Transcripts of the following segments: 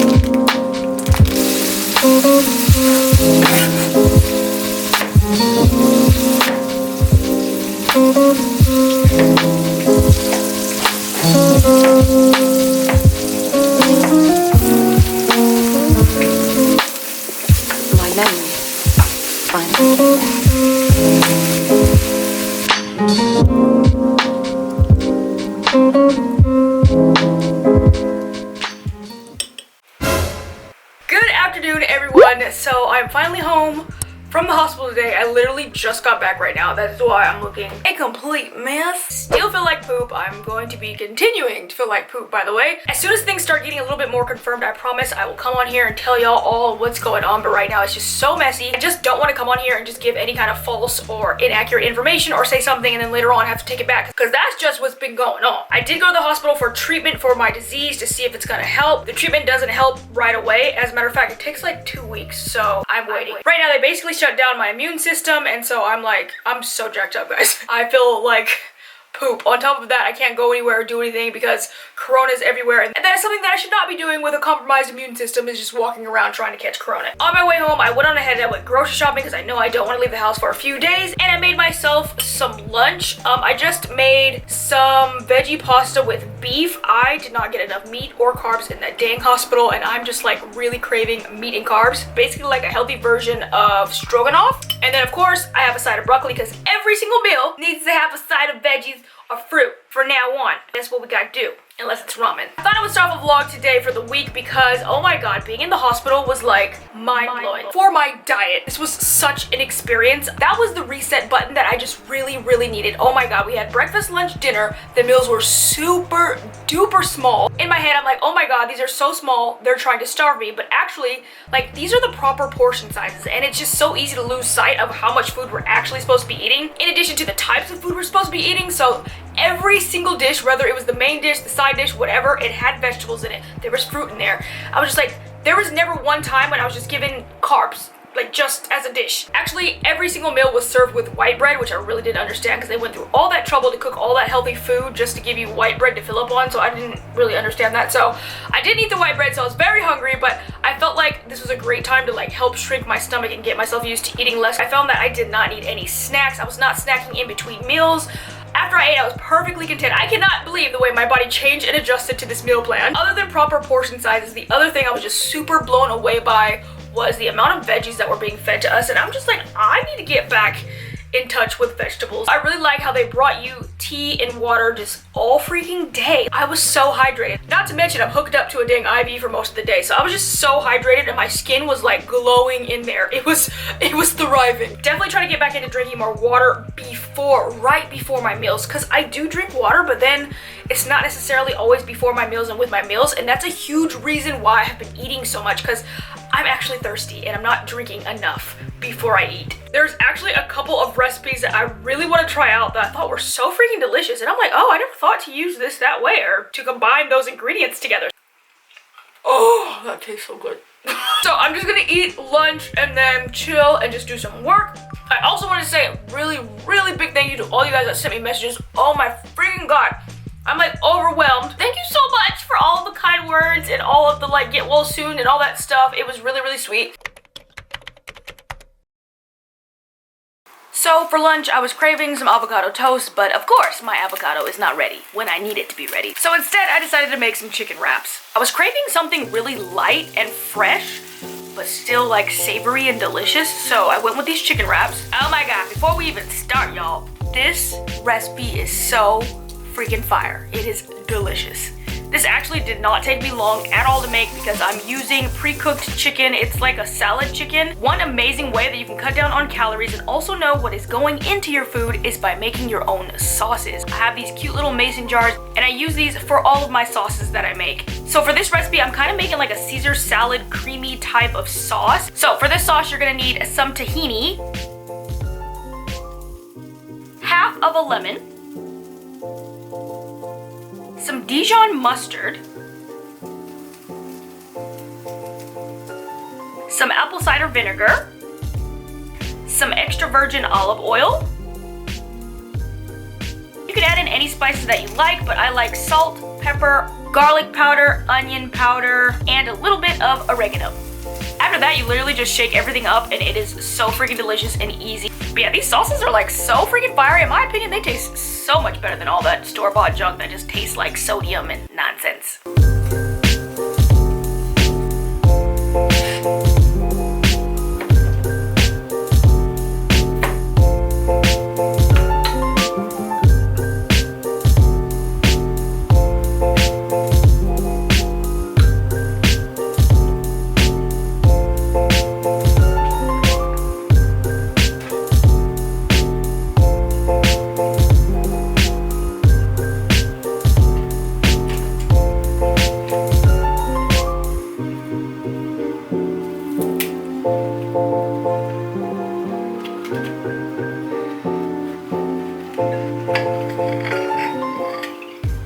My memory. Fine. Good afternoon, everyone. So I'm finally home from the hospital today. I literally just got back right now. That is why I'm looking a complete mess. Still feel like poop. I'm going to be continuing to feel like poop, by the way. As soon as things start getting a little bit more confirmed, I promise I will come on here and tell y'all all what's going on. But right now it's just so messy. I just don't want to come on here and just give any kind of false or inaccurate information or say something and then later on have to take it back, because that's just what's been going on. I did go to the hospital for treatment for my disease to see if it's gonna help. The treatment doesn't help right away. As a matter of fact, it takes like 2 weeks, so I'm waiting. Right now they basically shut down my immune system, and so I'm so jacked up, guys. I feel like poop. On top of that, I can't go anywhere or do anything because corona is everywhere, and that is something that I should not be doing with a compromised immune system, is just walking around trying to catch corona. On my way home, I went on ahead and I went grocery shopping because I know I don't want to leave the house for a few days, and I made myself some lunch. I just made some veggie pasta with beef. I did not get enough meat or carbs in that dang hospital, and I'm just like really craving meat and carbs. Basically like a healthy version of stroganoff. And then of course I have a side of broccoli because every single meal needs to have a side of veggies or fruit from now on. That's what we gotta do, unless it's ramen. I thought I would start off a vlog today for the week because, oh my god, being in the hospital was like mind-blowing. For my diet, this was such an experience. That was the reset button that I just really needed. Oh my god, we had breakfast, lunch, dinner. The meals were super duper small. In my head, I'm like, oh my god, these are so small, they're trying to starve me. But actually, like, these are the proper portion sizes, and it's just so easy to lose sight of how much food we're actually supposed to be eating, in addition to the types of food we're supposed to be eating. So every single dish, whether it was the main dish, the side dish, whatever, it had vegetables in it. There was fruit in there. I was just like, there was never one time when I was just given carbs, like just as a dish. Actually, every single meal was served with white bread, which I really didn't understand because they went through all that trouble to cook all that healthy food just to give you white bread to fill up on, so I didn't really understand that. So I didn't eat the white bread, so I was very hungry, but I felt like this was a great time to like help shrink my stomach and get myself used to eating less. I found that I did not need any snacks. I was not snacking in between meals. After I ate, I was perfectly content. I cannot believe the way my body changed and adjusted to this meal plan. Other than proper portion sizes, the other thing I was just super blown away by was the amount of veggies that were being fed to us, and I'm just like, I need to get back in touch with vegetables. I really like how they brought you tea and water just all freaking day. I was so hydrated. Not to mention I'm hooked up to a dang IV for most of the day, so I was just so hydrated and my skin was like glowing in there. It was thriving. Definitely try to get back into drinking more water right before my meals, because I do drink water, but then it's not necessarily always before my meals and with my meals, and that's a huge reason why I have been eating so much, because I'm actually thirsty and I'm not drinking enough before I eat. There's actually a couple of recipes that I really want to try out that I thought were so freaking delicious, and I'm like, oh, I never thought to use this that way or to combine those ingredients together. Oh, that tastes so good. So I'm just gonna eat lunch and then chill and just do some work. I also want to say a really big thank you to all you guys that sent me messages. Oh my freaking god, I'm like overwhelmed. Thank you so much for all of the kind words and all of the like get well soon and all that stuff. It was really sweet. So for lunch, I was craving some avocado toast, but of course my avocado is not ready when I need it to be ready. So instead, I decided to make some chicken wraps. I was craving something really light and fresh, but still like savory and delicious, so I went with these chicken wraps. Oh my god, before we even start, y'all, this recipe is so freaking fire. It is delicious. This actually did not take me long at all to make because I'm using pre-cooked chicken. It's like a salad chicken. One amazing way that you can cut down on calories and also know what is going into your food is by making your own sauces. I have these cute little mason jars and I use these for all of my sauces that I make. So for this recipe, I'm kind of making like a Caesar salad creamy type of sauce. So for this sauce, you're gonna need some tahini, half of a lemon, some Dijon mustard, some apple cider vinegar, some extra virgin olive oil. You can add in any spices that you like, but I like salt, pepper, garlic powder, onion powder, and a little bit of oregano. After that, you literally just shake everything up and it is so freaking delicious and easy. But yeah, these sauces are like so freaking fiery. In my opinion, they taste so much better than all that store-bought junk that just tastes like sodium and nonsense.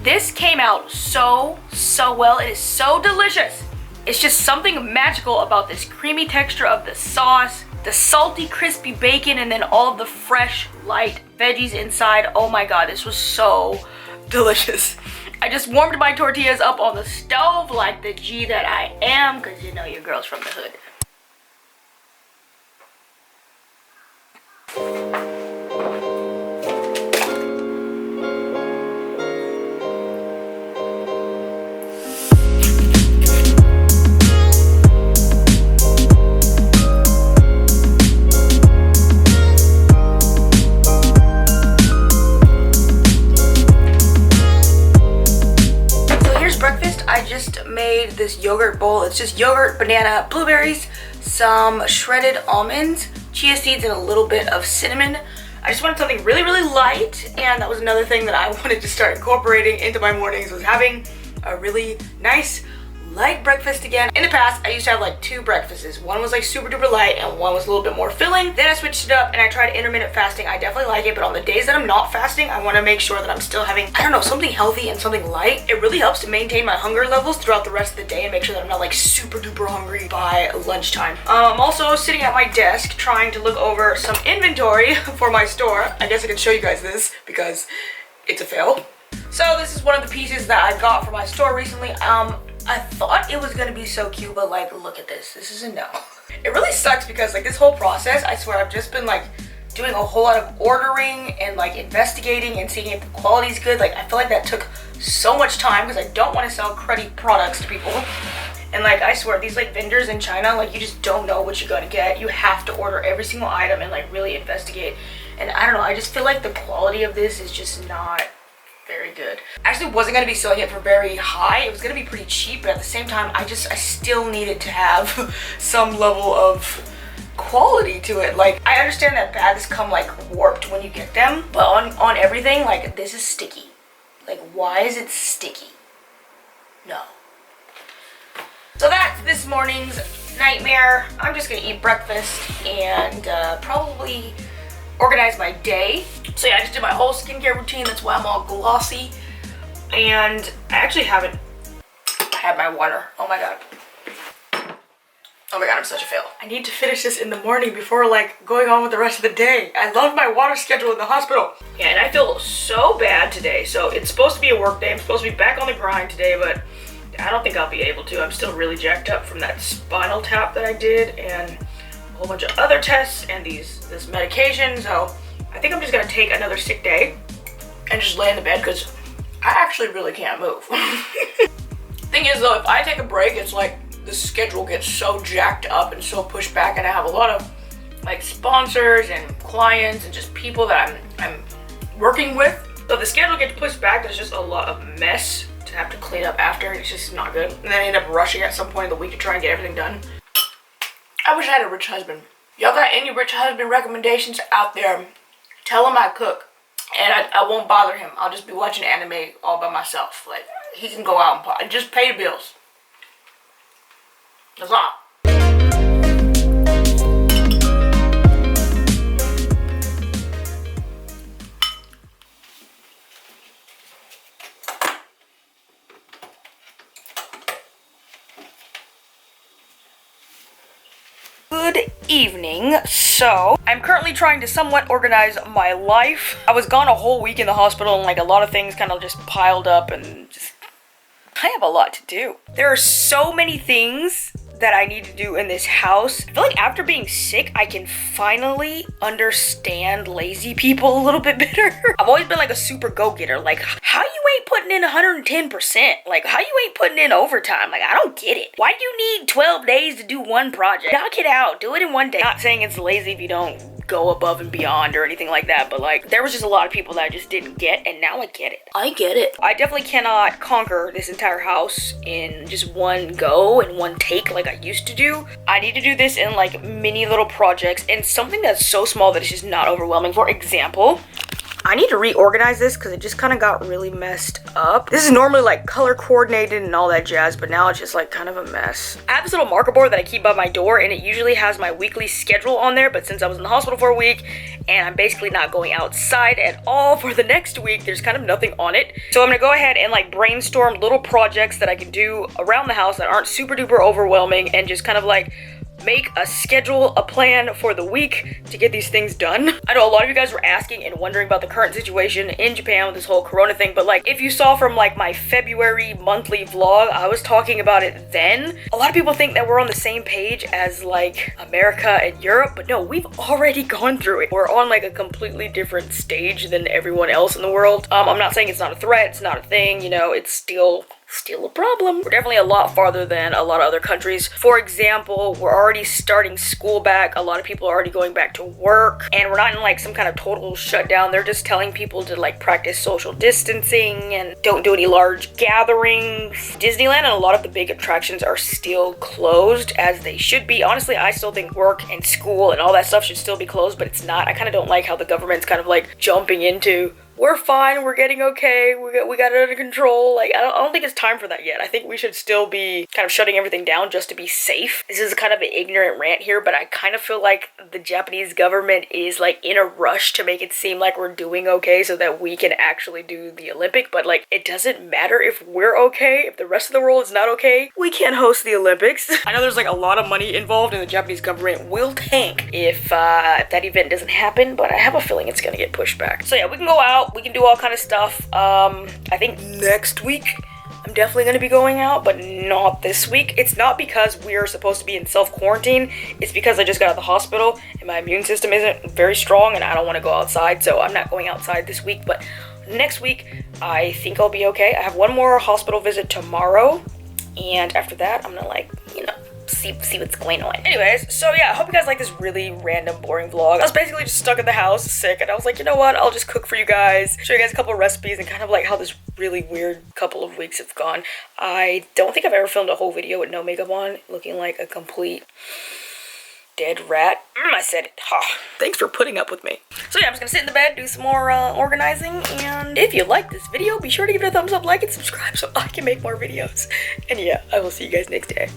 This came out so well. It is so delicious. It's just something magical about this creamy texture of the sauce, the salty, crispy bacon, and then all of the fresh, light veggies inside. Oh my god, this was so delicious. I just warmed my tortillas up on the stove like the G that I am, because you know your girl's from the hood. Made this yogurt bowl. It's just yogurt, banana, blueberries, some shredded almonds, chia seeds, and a little bit of cinnamon. I just wanted something really light, and that was another thing that I wanted to start incorporating into my mornings, was having a really nice light breakfast again. In the past, I used to have like 2 breakfasts. One was like super duper light and one was a little bit more filling. Then I switched it up and I tried intermittent fasting. I definitely like it, but on the days that I'm not fasting, I want to make sure that I'm still having, I don't know, something healthy and something light. It really helps to maintain my hunger levels throughout the rest of the day and make sure that I'm not like super duper hungry by lunchtime. I'm also sitting at my desk trying to look over some inventory for my store. I guess I can show you guys this because it's a fail. So this is one of the pieces that I got for my store recently. I thought it was gonna be so cute, but like, look at this. This is a no. It really sucks because like this whole process, I swear I've just been like doing a whole lot of ordering and like investigating and seeing if the quality's good. Like I feel like that took so much time because I don't want to sell cruddy products to people. And like I swear these like vendors in China, like you just don't know what you're gonna get. You have to order every single item and like really investigate. And I don't know, I just feel like the quality of this is just not very good. I actually wasn't going to be selling it for very high. It was going to be pretty cheap, but at the same time, I still needed to have some level of quality to it. Like, I understand that bags come like warped when you get them, but on everything, like this is sticky. Like, why is it sticky? No. So that's this morning's nightmare. I'm just gonna eat breakfast and probably organize my day. So yeah, I just did my whole skincare routine. That's why I'm all glossy. And I actually haven't had my water. Oh my god. Oh my god, I'm such a fail. I need to finish this in the morning before like going on with the rest of the day. I love my water schedule in the hospital. Yeah, and I feel so bad today. So it's supposed to be a work day. I'm supposed to be back on the grind today, but I don't think I'll be able to. I'm still really jacked up from that spinal tap that I did and a whole bunch of other tests and this medication. So I think I'm just gonna take another sick day and just lay in the bed because I actually really can't move. Thing is though, if I take a break, it's like the schedule gets so jacked up and so pushed back, and I have a lot of like sponsors and clients and just people that I'm working with. So the schedule gets pushed back. There's just a lot of mess to have to clean up after. It's just not good. And then I end up rushing at some point in the week to try and get everything done. I wish I had a rich husband. Y'all got any rich husband recommendations out there? Tell him I cook and I won't bother him. I'll just be watching anime all by myself. Like, he can go out and just pay the bills. That's all. Good evening. So, I'm currently trying to somewhat organize my life. I was gone a whole week in the hospital and like a lot of things kind of just piled up and just I have a lot to do. There are so many things that I need to do in this house. I feel like after being sick, I can finally understand lazy people a little bit better. I've always been like a super go-getter. Like, how you ain't putting in 110%? Like, how you ain't putting in overtime? Like, I don't get it. Why do you need 12 days to do one project? Knock it out. Do it in one day. Not saying it's lazy if you don't go above and beyond or anything like that, but like there was just a lot of people that I just didn't get, and now I get it. I get it. I definitely cannot conquer this entire house in just one go, in one take like I used to do. I need to do this in like mini little projects and something that's so small that it's just not overwhelming. For example, I need to reorganize this because it just kind of got really messed up. This is normally like color coordinated and all that jazz, but now it's just like kind of a mess. I have this little marker board that I keep by my door, and it usually has my weekly schedule on there, but since I was in the hospital for a week and I'm basically not going outside at all for the next week, there's kind of nothing on it. So I'm gonna go ahead and like brainstorm little projects that I can do around the house that aren't super duper overwhelming, and just kind of like make a schedule, a plan for the week to get these things done. I know a lot of you guys were asking and wondering about the current situation in Japan with this whole corona thing, but like if you saw from like my February monthly vlog, I was talking about it then. A lot of people think that we're on the same page as like America and Europe, but no, we've already gone through it. We're on like a completely different stage than everyone else in the world. I'm not saying it's not a threat, it's not a thing, you know, it's still a problem. We're definitely a lot farther than a lot of other countries. For example, we're already starting school back. A lot of people are already going back to work, and we're not in like some kind of total shutdown. They're just telling people to like practice social distancing and don't do any large gatherings. Disneyland and a lot of the big attractions are still closed, as they should be. Honestly, I still think work and school and all that stuff should still be closed, but it's not. I kind of don't like how the government's kind of like jumping into, we're fine, we're getting okay, we got it under control. Like, I don't think it's time for that yet. I think we should still be kind of shutting everything down just to be safe. This is kind of an ignorant rant here, but I kind of feel like the Japanese government is like in a rush to make it seem like we're doing okay so that we can actually do the Olympic, but like it doesn't matter if we're okay. If the rest of the world is not okay, we can't host the Olympics. I know there's like a lot of money involved, and the Japanese government will tank if that event doesn't happen, but I have a feeling it's gonna get pushed back. So yeah, we can go out, we can do all kind of stuff. I think next week I'm definitely going to be going out, but not this week. It's not because we're supposed to be in self-quarantine. It's because I just got out of the hospital and my immune system isn't very strong and I don't want to go outside, so I'm not going outside this week. But next week I think I'll be okay. I have one more hospital visit tomorrow, and after that I'm gonna like, you know, see what's going on. Anyways, so yeah, I hope you guys like this really random, boring vlog. I was basically just stuck in the house, sick, and I was like, you know what, I'll just cook for you guys, show you guys a couple of recipes, and kind of like how this really weird couple of weeks have gone. I don't think I've ever filmed a whole video with no makeup on, looking like a complete dead rat. I said it. Thanks for putting up with me. So yeah, I'm just gonna sit in the bed, do some more organizing, and if you like this video, be sure to give it a thumbs up, like, and subscribe so I can make more videos. And yeah, I will see you guys next day.